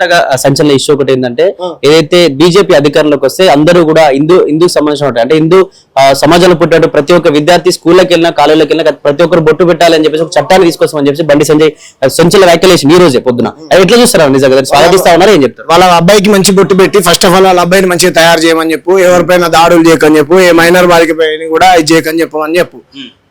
తాజాగా సంచలన ఇష్యూ ఒకటి ఏంటంటే ఏదైతే బీజేపీ అధికారంలోకి వస్తే అందరూ కూడా హిందూ సంబంధించిన అంటే హిందూ సమాజంలో పుట్టినట్టు ప్రతి ఒక్క విద్యార్థి స్కూల్లోకి వెళ్ళినా కాలేజీలోకి వెళ్ళినా ప్రతి ఒక్కరు బొట్టు పెట్టాలని చెప్పేసి ఒక చట్టాన్ని తీసుకొస్తామని చెప్పేసి బండి సంజయ్ సంచలన వ్యాఖ్యలేషన్ ఈ రోజే పొద్దున ఎట్లా చూస్తారు నిజంగా స్వాగతిస్తా ఉన్నారు ఏం చెప్తారు? వాళ్ళ అబ్బాయికి మంచి బొట్టు పెట్టి ఫస్ట్ ఆఫ్ ఆల్ వాళ్ళ అబ్బాయిని మంచిగా తయారు చేయమని చెప్పు, ఎవరిపైన దాడులు చేయకని చెప్పు, ఏ మైనర్ బాలిక పైన కూడా ఇది చేయకని చెప్పమని చెప్పు.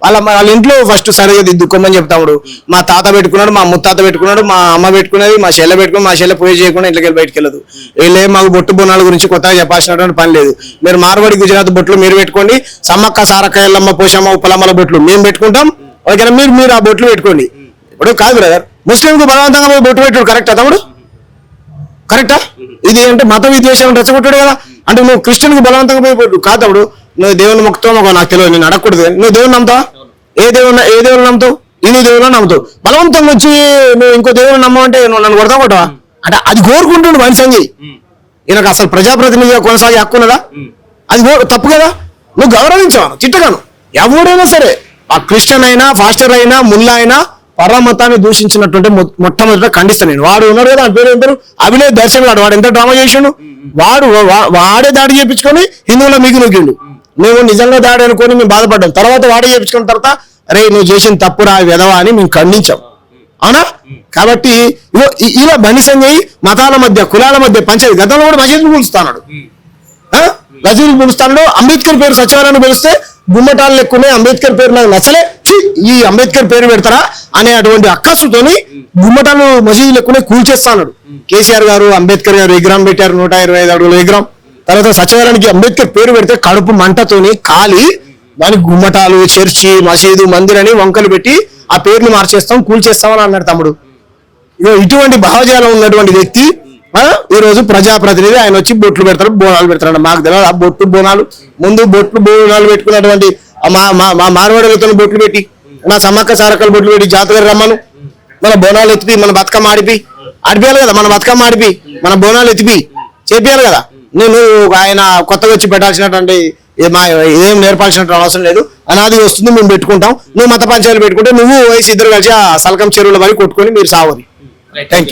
వాళ్ళ ఇంట్లో ఫస్ట్ సరిగా దిద్దుకోమని చెప్తాడు. మా తాత పెట్టుకున్నాడు, మా ముత్తాత పెట్టుకున్నాడు, మా అమ్మ పెట్టుకున్నది, మా చెల్లె పెట్టుకుని మా చెల్లె పూజ చేయకుండా ఇంట్లోకి వెళ్ళి బయటకు వెళ్ళదు. వీళ్ళే మాకు బొట్టు బోనాల గురించి కొత్తగా చెప్పాల్సినటువంటి పని లేదు. మీరు మార్వాడి గుజరాత్ బొట్లు మీరు పెట్టుకోండి, సమ్మక్క సారక్క ఎల్లమ్మ పోషమ్మ ఉప్పలమ్మల బొట్లు మేము పెట్టుకుంటాం, ఓకేనా? మీరు ఆ బొట్లు పెట్టుకోండి. ఇప్పుడు కాదు బ్రదర్, ముస్లింకు బలవంతంగా పోయి బొట్టు పెట్టుడు కరెక్టా తమ్ముడు? కరెక్టా? ఇది అంటే మత విద్వేషం రెచ్చగొట్టాడు కదా. అంటే నువ్వు క్రిస్టియన్ కు బలవంతంగా పోయి బొట్టు కాదు తమ్ముడు. నువ్వు దేవుని మొక్కుతావు నాకు తెలియదు, నేను అడగకూడదు. నువ్వు దేవుని నమ్ముతావా? ఏ దేవుని నమ్ముతావు? హిందూ దేవుని నమ్ముతావు. బలవంతం వచ్చి నువ్వు ఇంకో దేవుని నమ్మవంటే నువ్వు నన్ను కొడతా కొట్టవా? అంటే అది కోరుకుంటుండు బండి సంజయ్. ఈయనకు అసలు ప్రజాప్రతినిధిగా కొనసాగే హక్కు ఉన్నదా? అది తప్పు కదా. నువ్వు గౌరవించావు చిట్టగాను. ఎవడైనా సరే, ఆ క్రిస్టియన్ అయినా ఫాస్టర్ అయినా ముల్లా అయినా పరమతాన్ని దూషించినటువంటి మొట్టమొదట ఖండిస్తాను నేను. వాడు ఉన్నాడు కదా, పేరు ఏం పేరు, అభినయ్ దర్శన్ గాడు. వాడు ఎంత డ్రామా చేసాడు. వాడే దాడి చేయించుకొని హిందువుల మీకు నొక్కిండు. మేము నిజంగా దాడి అనుకొని మేము బాధపడ్డాం. తర్వాత వాడే చేయించుకున్న తర్వాత అరే నువ్వు చేసిన తప్పురా విధవా అని మేము ఖండించాం, అవునా? కాబట్టి ఇలా బండి సంజయ్ మతాల మధ్య కులాల మధ్య పంచాయతీ గతంలో కూడా మసీదులు పిలుస్తాడు, మసీదులు పిలుస్తాడు. అంబేద్కర్ పేరు సచివాలయాన్ని పిలిస్తే గుమ్మటాలు లెక్కునే అంబేద్కర్ పేరు నాకు నచ్చలే, ఈ అంబేద్కర్ పేరు పెడతారా అనే అటువంటి అక్కసుతోని గుమ్మటాలు మసీదులు లెక్కునే కూల్చేస్తాడు. కేసీఆర్ గారు అంబేద్కర్ గారు విగ్రహం పెట్టారు, 125 అడుగుల విగ్రహం. తర్వాత సచివాలయానికి అంబేద్కర్ పేరు పెడితే కడుపు మంటతోని కాలి దానికి గుమ్మటాలు చర్చి మసీదు మందిరని వంకలు పెట్టి ఆ పేరుని మార్చేస్తాం కూల్చేస్తామని అన్నాడు తమ్ముడు. ఇటువంటి భావజాలం ఉన్నటువంటి వ్యక్తి ఈ రోజు ప్రజాప్రతినిధి. ఆయన వచ్చి బొట్లు పెడతాడు, బోనాలు పెడతాడు. మాకు తెలియదు ఆ బొట్టు బోనాలు. ముందు బొట్లు బోనాలు పెట్టుకున్నటువంటి మా మార్వాడులతో బొట్లు పెట్టి, నా సమ్మక్క సారక్కలు బొట్లు పెట్టి జాతర రమ్మను, మన బోనాలు ఎత్తిపి, మన బతుకమ్మ ఆడిపియాలి కదా, మన బతుకమ్మ ఆడిపి, మన బోనాలు ఎత్తిపి చేపియాలి కదా. నేను ఆయన కొత్తగా వచ్చి పెట్టాల్సినటువంటి ఏం నేర్పాల్సినటువంటి అవసరం లేదు. అనాది వస్తుంది, మేము పెట్టుకుంటాం. నువ్వు మత పంచాయతీలు పెట్టుకుంటే నువ్వు వయసు ఇద్దరు కలిసి ఆ సలకం చెరువుల వరకు కొట్టుకొని మీరు సావది. Thank you.